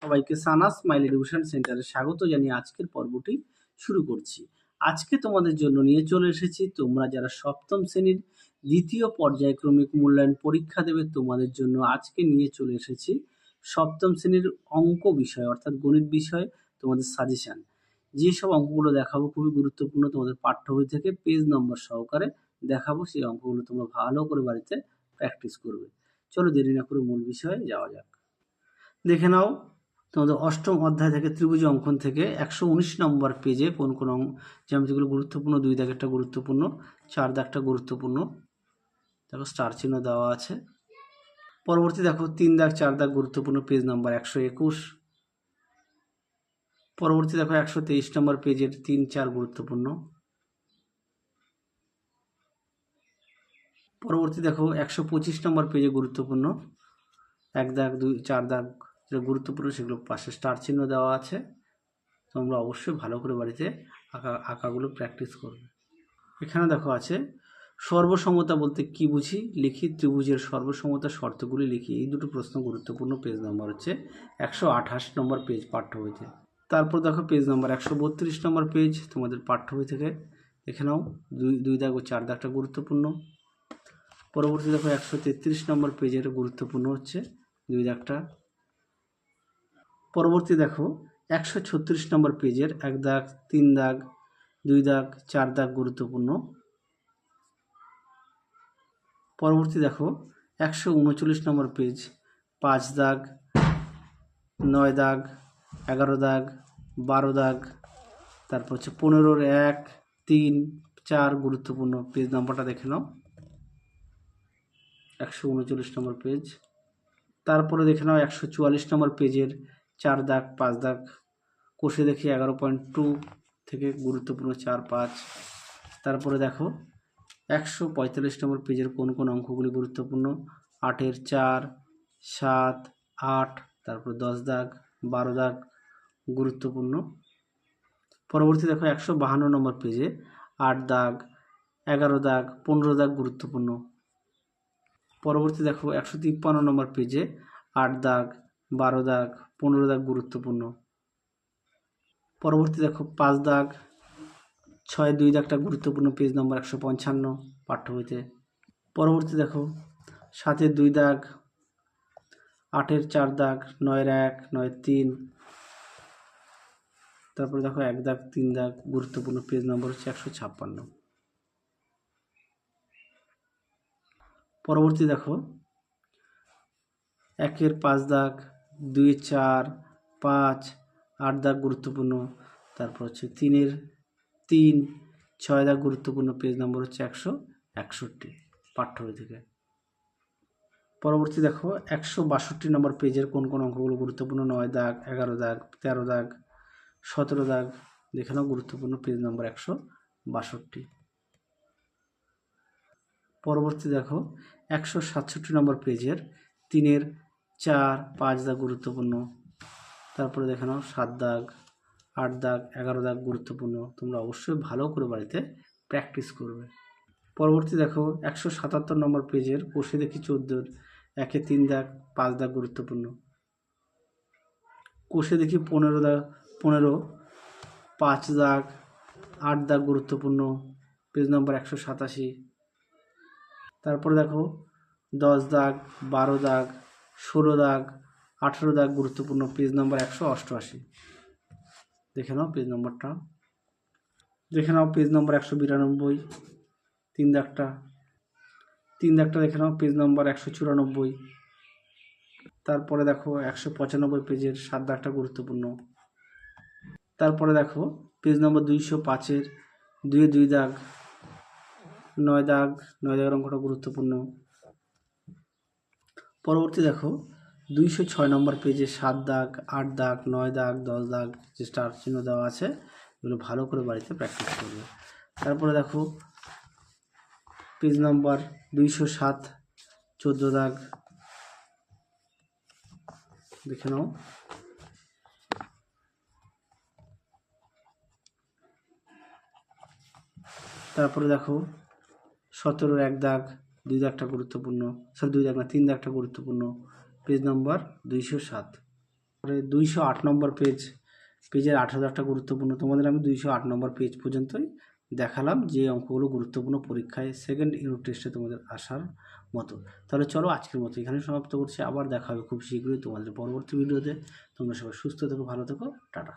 সবাইকে সানা smile education সেন্টারে স্বাগত জানিয়ে আজকের পর্বটি শুরু করছি। আজকে তোমাদের জন্য নিয়ে চলে এসেছি তোমরা যারা সপ্তম শ্রেণীর দ্বিতীয় পর্যায়ক্রমিক মূল্যায়ন পরীক্ষা দেবে তোমাদের জন্য আজকে নিয়ে চলে এসেছি সপ্তম শ্রেণীর অঙ্ক বিষয় অর্থাৎ গণিত বিষয় তোমাদের সাজেশন। যেসব অঙ্কগুলো দেখাবো খুবই গুরুত্বপূর্ণ, তোমাদের পাঠ্য বই থেকে পেজ নম্বর সহকারে দেখাবো। সেই অঙ্কগুলো তোমরা ভালো করে বাড়িতে প্র্যাকটিস করবে। চলো দেরি না করে মূল বিষয়ে যাওয়া যাক। দেখে নাও তোমাদের অষ্টম অধ্যায় থেকে ত্রিভুজ অঙ্কন থেকে 119 নম্বর পেজে কোন কোন জ্যামিতিগুলো গুরুত্বপূর্ণ। 2 দাগেরটা গুরুত্বপূর্ণ, 4 দাগটা গুরুত্বপূর্ণ। দেখো স্টার চিহ্ন দেওয়া আছে। পরবর্তী দেখো 3 দাগ 4 দাগ গুরুত্বপূর্ণ, পেজ নাম্বার 121। পরবর্তী দেখো 123 নম্বর পেজের 3 4 গুরুত্বপূর্ণ। পরবর্তী দেখো 125 নম্বর পেজে গুরুত্বপূর্ণ, 1 দাগ 2 4 দাগ যেটা গুরুত্বপূর্ণ সেগুলো পাশে স্টার চিহ্ন দেওয়া আছে। তোমরা অবশ্যই ভালো করে বাড়িতে আঁকাগুলো প্র্যাকটিস করবে। এখানে দেখো আছে সর্বসমতা বলতে কি বুঝি, লিখি। ত্রিভুজের সর্বসমতার শর্তগুলি লিখি। এই দুটো প্রশ্ন গুরুত্বপূর্ণ। পেজ নম্বর হচ্ছে 128 নম্বর পেজ পাঠ্য বইতে। তারপর দেখো পেজ নম্বর 132 নম্বর পেজ তোমাদের পাঠ্য বই থেকে দেখে নাও। 2 দাগ ও 4 দাগটা গুরুত্বপূর্ণ। পরবর্তী দেখো 133 নম্বর পেজের গুরুত্বপূর্ণ হচ্ছে 2 দাগটা। পরবর্তী দেখো 136 নম্বর পেজের 1 দাগ 3 দাগ 2 দাগ 4 দাগ গুরুত্বপূর্ণ। পরবর্তী দেখো 139 নম্বর পেজ 5 দাগ 9 দাগ 11 দাগ 12 দাগ। তারপর হচ্ছে 15-র 1 3 4 গুরুত্বপূর্ণ। পেজ নাম্বারটা দেখে নাও, 139 নম্বর পেজ। তারপরে দেখে নাও 144 নম্বর পেজের 4 দাগ 5 দাগ। কোষে দেখি 11.2 থেকে গুরুত্বপূর্ণ 4 5। তারপরে দেখো 145 নম্বর পেজের কোন কোন অঙ্কগুলি গুরুত্বপূর্ণ। 8-এর 4 7 8, তারপর 10 দাগ 12 দাগ গুরুত্বপূর্ণ। পরবর্তী দেখো 152 নম্বর পেজে 8 দাগ 11 দাগ 15 দাগ গুরুত্বপূর্ণ। পরবর্তী দেখো 153 নম্বর পেজে 8 দাগ 12 দাগ 15 দাগ গুরুত্বপূর্ণ। পরবর্তী দেখো 5 দাগ 6 2 দাগটা গুরুত্বপূর্ণ, পেজ নম্বর 155 পাঠ্য বইতে। পরবর্তী দেখো 7-এর 2 দাগ 8-এর 4 দাগ 9-এর 1 9-এর 3। তারপরে দেখো 1 দাগ 3 দাগ গুরুত্বপূর্ণ, পেজ নম্বর হচ্ছে 156। পরবর্তী দেখো 1-এর 5 দাগ 2-এর 4 5 8 দাগ গুরুত্বপূর্ণ। তারপর হচ্ছে 3-এর 3 6 দাগ গুরুত্বপূর্ণ, পেজ নম্বর হচ্ছে 161 পাঠ্য বই থেকে। পরবর্তী দেখো 162 নম্বর পেজের কোন কোন অঙ্কগুলো গুরুত্বপূর্ণ। 9 দাগ 11 দাগ 13 দাগ 17 দাগ দেখে নাও গুরুত্বপূর্ণ, পেজ নম্বর 162। পরবর্তী দেখো 167 নম্বর পেজের 3-এর 4 5 দাগ গুরুত্বপূর্ণ। তারপরে দেখে নাও 7 দাগ 8 দাগ 11 দাগ গুরুত্বপূর্ণ। তোমরা অবশ্যই ভালো করে বাড়িতে প্র্যাকটিস করবে। পরবর্তী দেখো 177 নম্বর পেজের কোষে দেখি 14-র 1-এ 3 দাগ 5 দাগ গুরুত্বপূর্ণ। কোষে দেখি 15 দাগ 15 5 দাগ 8 দাগ গুরুত্বপূর্ণ, পেজ নম্বর 187। তারপরে দেখো 10 দাগ 12 দাগ 16 দাগ 18 দাগ গুরুত্বপূর্ণ, পেজ নম্বর 188। দেখে নাও পেজ নম্বরটা। দেখে নাও পেজ নম্বর 192 3 দাগটা দেখে নাও, পেজ নম্বর 194। তারপরে দেখো 195 পেজের 7 দাগটা গুরুত্বপূর্ণ। তারপরে দেখো পেজ নম্বর 205-এর 2-এ 2 দাগ 9 দাগ 9 দাগের অঙ্কটা গুরুত্বপূর্ণ। পরবর্তী দেখো 206 নম্বর পেজে 7 দাগ 8 দাগ 9 দাগ 10 দাগ যে স্টার চিহ্ন দেওয়া আছে এগুলো ভালো করে বাড়িতে প্র্যাকটিস করবে। তারপরে দেখো পেজ নম্বর 207 14 দাগ দেখে নাও। তারপরে দেখো 17-র 1 দাগ 2 দাগটা গুরুত্বপূর্ণ, 2 দাগ না 3 দাগটা গুরুত্বপূর্ণ, পেজ নম্বর 207। পরে 208 নম্বর পেজের 18 গুরুত্বপূর্ণ, তোমাদের আমি 208 নম্বর পেজ পর্যন্তই দেখালাম যে অঙ্কগুলো গুরুত্বপূর্ণ পরীক্ষায় সেকেন্ড ইউনিট টেস্টে তোমাদের আসার মতো। তাহলে চলো আজকের মতো এখানে সমাপ্ত করছি, আবার দেখা হবে খুব শীঘ্রই তোমাদের পরবর্তী ভিডিওতে। তোমরা সবাই সুস্থ থেকো, ভালো থেকো, টাটা।